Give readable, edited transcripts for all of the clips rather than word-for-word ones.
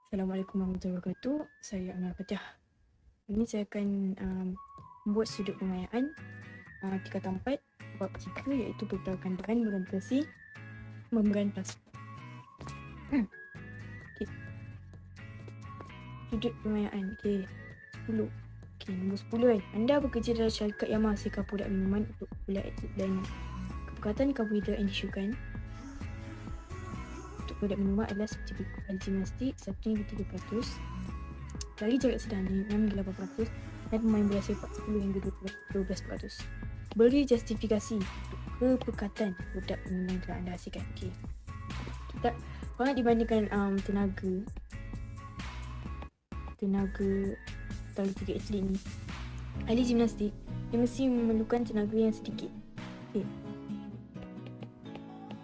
Assalamualaikum warahmatullahi wabarakatuh. Saya Anwar Fatih. Ini saya akan membuat sudut pemayaan tingkatan 4 bab 3 iaitu pergerakan bahan berorientasi membran plasma. Okay. Sudut pemayaan. Okey. 10. Okey, nombor 10 kan. Anda bekerja dalam syarikat yang menghasilkan produk minuman untuk popular atlet lainnya. Kepekatan karbohidrat yang disukan untuk produk minuman adalah seperti berikut: gimnastik 1 hingga 3%, lari jarak sederhana 6 hingga 8%, dan pemain bola sepak 10 hingga 12%. Beri justifikasi untuk kepekatan produk minuman yang telah anda hasilkan. Okey. Kita kalau nak dibandingkan tenaga antara 3 atlet ni, ahli gimnastik dia mesti memerlukan tenaga yang sedikit. Okey.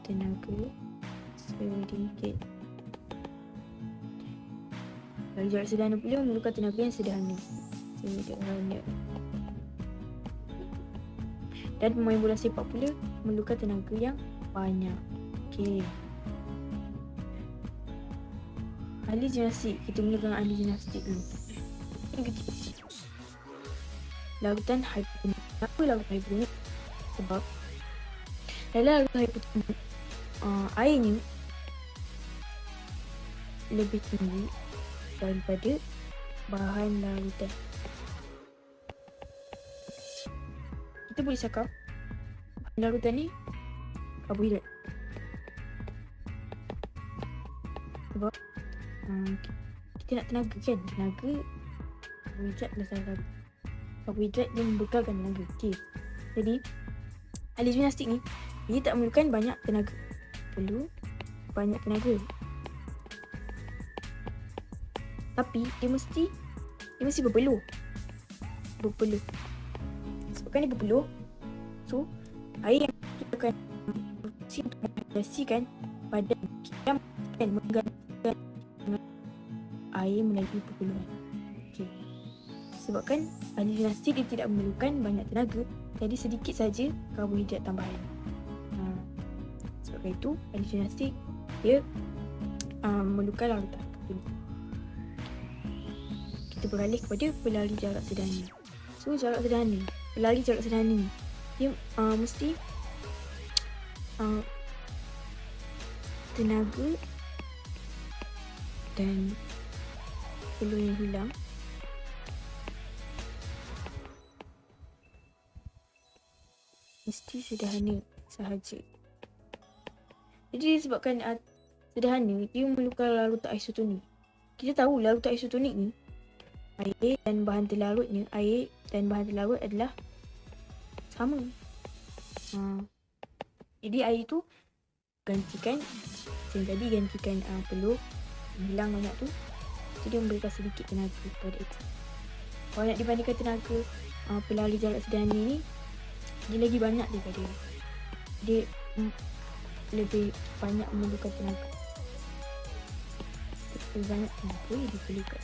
Tenaga sedikit. Lari jarak sederhana pula memerlukan tenaga yang sederhana. Dan pemain bola sepak pula memerlukan tenaga yang banyak. Okey. Ahli gimnastik, kita mulakan ahli gimnastik dulu. Yang ketiga, larutan hipotonik. Kenapa larutan hipotonik? Sebab dalam larutan hipotonik airnya lebih tinggi daripada bahan larutan. Kita boleh cakap bahan larutan ni karbohidrat. Sebab kita nak tenaga kan? Tenaga karbohidrat adalah salah satu. Karbohidrat dia membekalkan tenaga. Okey. Jadi ahli gimnastik ni dia tak memerlukan banyak tenaga. Perlu banyak tenaga. Tapi dia mesti berpeluh. Sebabkan dia berpeluh, so air yang kita akan berfungsi untuk menghidrasikan badan kita dan menggantikan air melalui perpeluhan. Okey. Sebabkan ahli gimnastik dia tidak memerlukan banyak tenaga, jadi sedikit saja karbohidrat tambahan. Sebab itu ahli gimnastik dia memerlukan larutan. Kita beralih kepada pelari jarak sederhana. So pelari jarak sederhana ni dia mesti tenaga dan peluh yang hilang mesti sederhana sahaja. Jadi disebabkan sederhana, dia memerlukan larutan isotonik. Kita tahu larutan isotonik ni air dan bahan terlarutnya, air dan bahan terlarut adalah sama. Jadi air tu gantikan peluh yang hilang banyak tu, jadi memberikan sedikit tenaga kepada itu. Kalau nak dibandingkan tenaga pelari jarak sederhana ni, dia lagi banyak daripada dia lebih banyak memerlukan tenaga. Lebih banyak tenaga yang diperlukan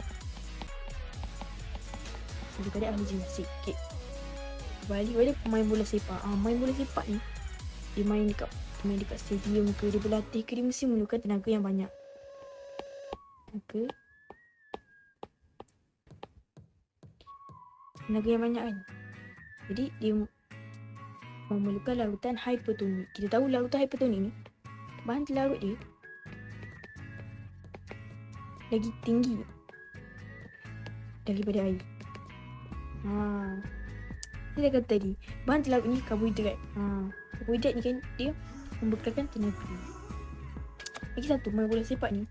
daripada ahli gimnastik. Okay. Balik pada pemain bola sepak. Main bola sepak ni dia main dekat stadium ke, dia berlatih ke, dia mesti memerlukan tenaga yang banyak. Tenaga yang banyak kan. Jadi dia memerlukan larutan hipotonik. Kita tahu larutan hipotonik ni bahan terlarut dia lagi tinggi daripada air. Saya dah kata tadi, bahan terlarut ni karbohidrat. Karbohidrat ni kan dia membekalkan tenaga. Lagi satu, main bola sepak ni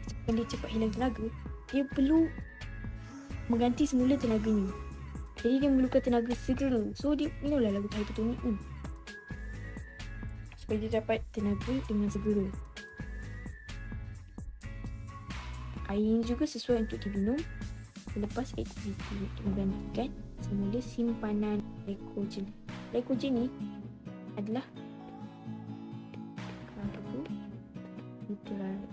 sebab dia cepat hilang tenaga, dia perlu mengganti semula tenaganya. Jadi dia memerlukan tenaga segera. So dia minumlah larutan hipotonik ni supaya dia dapat tenaga dengan segera. Air ini juga sesuai untuk diminum selepas aktiviti untuk menggantikan semula simpanan glycogen. Glycogen ni adalah karbohidrat.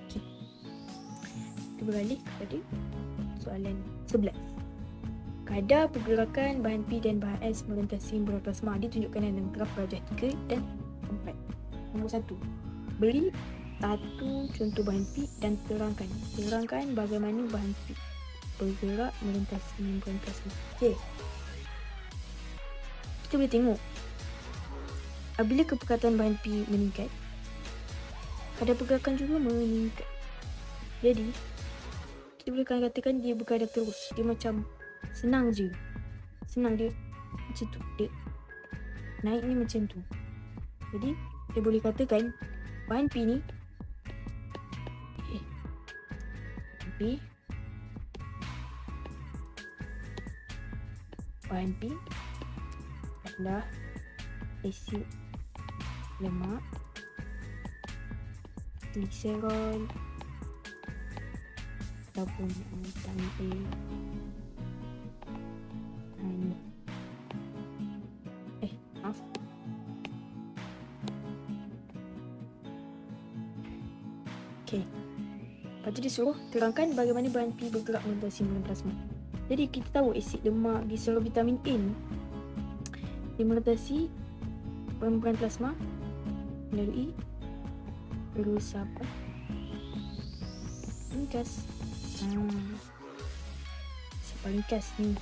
Okay. Kita beralih kepada soalan 11. Kadar pergerakan bahan P dan bahan S melintasi membran plasma ditunjukkan dalam graf rajah 3 dan 4. Nombor 1. Beri satu contoh bahan P dan terangkan bagaimana bahan P bergerak melintasi membran plasma. Okey. Kita boleh tengok apabila kepekatan bahan P meningkat, kadar pergerakan juga meningkat. Jadi kita boleh katakan dia berkadar terus. Dia macam senang je. Senang dia macam tu. Dia naik ni macam tu. Jadi kita boleh katakan bahan P ni bahan P adalah asid lemak, gliserol ataupun vitamin A. Ni. Maaf. Okey. Lepas tu dia suruh terangkan bagaimana bahan P bergerak melintasi membran plasma. Jadi kita tahu asid lemak, gliserol, vitamin A ni dia melintasi membran plasma melalui resapan ringkas. Resapan ringkas ni.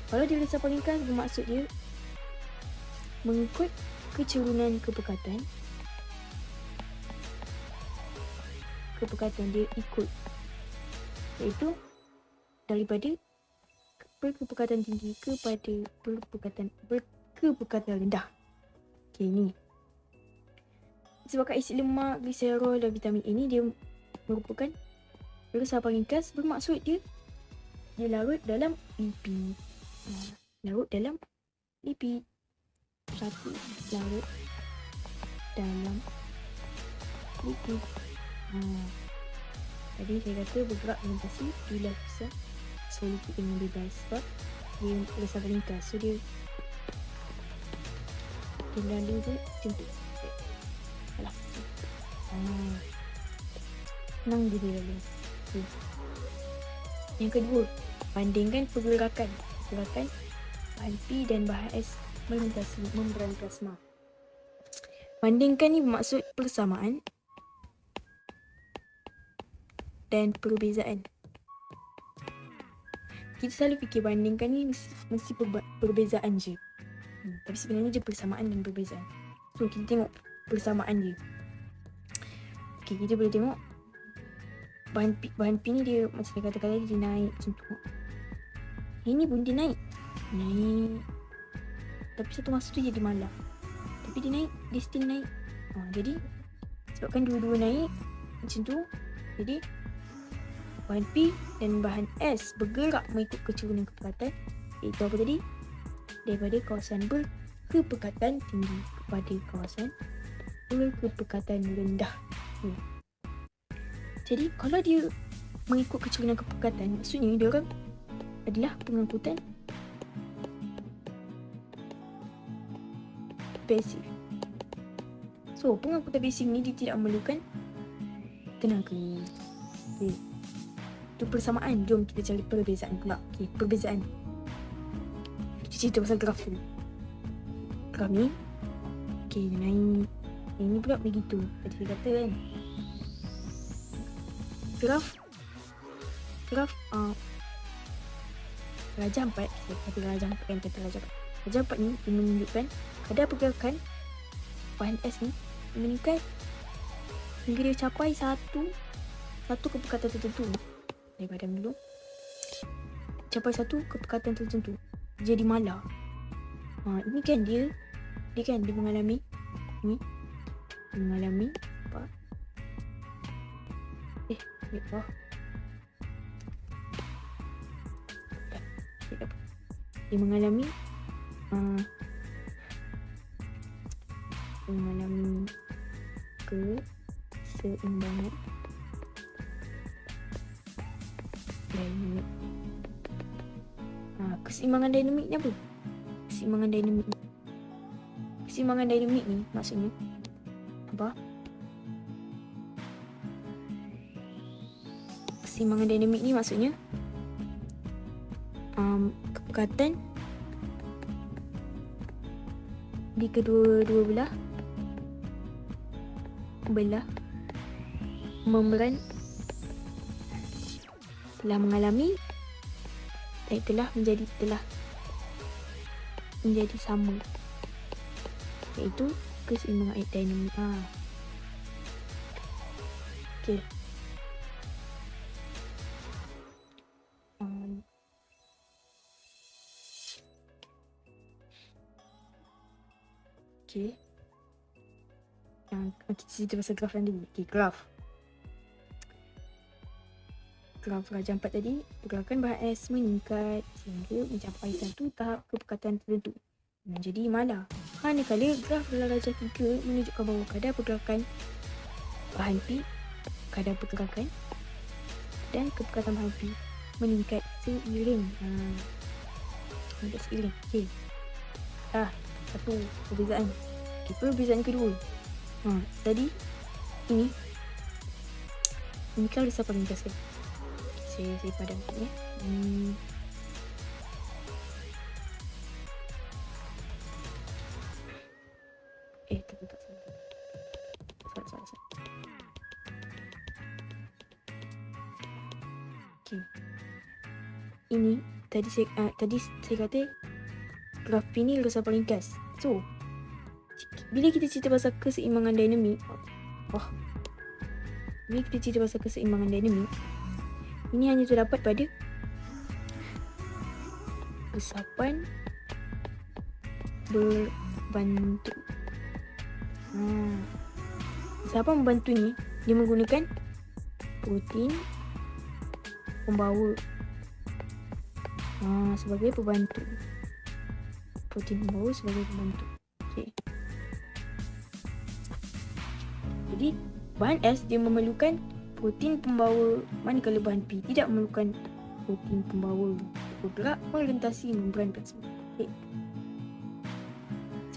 Kalau dia resapan ringkas, bermaksud dia mengikut kecerunan kepekatan dia ikut, iaitu daripada berkepekatan tinggi kepada berkepekatan rendah. Okey, ni sebabkan asid lemak, gliserol dan vitamin A ni dia merupakan resapan ringkas, bermaksud dia larut dalam lipid. Larut dalam lipid. Satu larut dalam lipid. Tadi saya kata bergerak melintasi bila besar solid dengan bebas sebab dia resapan ringkas, so dia lalu tu macam tu. Alah. Senang je dia lalu. Okay. Yang kedua, bandingkan pergerakan bahan P dan bahan S melintasi membran plasma. Bandingkan ni bermaksud persamaan dan perbezaan. Kita selalu fikir bandingkan ni mesti perbezaan je. Tapi sebenarnya dia persamaan dan perbezaan. So kita tengok persamaan dia. Okey, kita boleh tengok bahan P ni dia macam saya katakan tadi, dia naik macam tu. Ini pun dia naik. Tapi satu masa tu jadi malam. Tapi dia naik, dia still naik. Jadi sebabkan dua-dua naik macam tu, jadi bahan P dan bahan S bergerak mengikut kecerunan kepekatan, iaitu apa tadi? Daripada kawasan berkepekatan tinggi kepada kawasan berkepekatan rendah. Jadi kalau dia mengikut kecerunan kepekatan, maksudnya dia orang adalah pengangkutan pasif. So pengangkutan pasif ni dia tidak memerlukan tenaga. Itu persamaan. Jom kita cari perbezaan pula. Okey, perbezaan. Kita cerita pasal graf dulu. Graf ni, okey, naik. Ini pula begitu. Tadi saya kata kan. Graf Raja 4, kita kata Raja 4 kan, Raja 4 ni dia menunjukkan kadar pergerakan bahan S ni meningkat hingga dia capai satu kepekatan tertentu. Daripada dulu capai satu kepekatan tertentu jadi malar. Ini kan dia mengalami apa? Dia mengalami keseimbangan dinamik. Keseimbangan dinamik ni apa? Keseimbangan dinamik ni maksudnya apa? Keseimbangan dinamik ni maksudnya kepekatan di kedua-dua belah membran telah mengalami dan telah menjadi sama, iaitu keseimbangan aerodinamik. Okey. Okey. Kita cerita pasal graf dulu. Okey, graf rajah 4 tadi, pergerakan bahan es meningkat sehingga mencapai satu tahap kepekatan tertentu. Jadi malah manakala graf dalam rajah 3 menunjukkan bahawa kadar pergerakan bahan P, kadar pergerakan dan kepekatan bahan P meningkat seiring. Okey. Satu perbezaan. Okey, perbezaan kedua. Tadi ini kan resapan ringkas kan. Saya padamkan ya. Tak. Salah. Okey. Ini tadi saya kata graf P ni resapan ringkas. So, bila kita cerita pasal keseimbangan dinamik, ini hanya terdapat pada resapan berbantu. Resapan berbantu ni dia menggunakan protein pembawa sebagai pembantu. Okey. Jadi bahan S dia memerlukan protein pembawa, manakala bahan P tidak memerlukan protein pembawa bergerak melintasi membran plasma. Okay.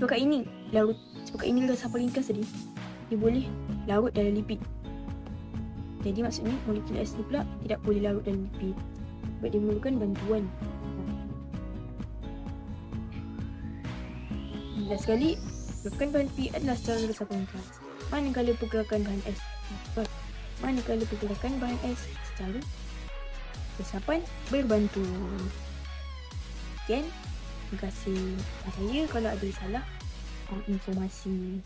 Sebab ini resapan ringkas tadi dia boleh larut dalam lipid. Jadi maksudnya molekul S ni pula tidak boleh larut dalam lipid sebab dia memerlukan bantuan. Last sekali, pergerakan bahan P adalah secara resapan ringkas, manakala pergerakan bahan S secara resapan berbantu. Sekian, terima kasih. Saya kalau ada salah informasi.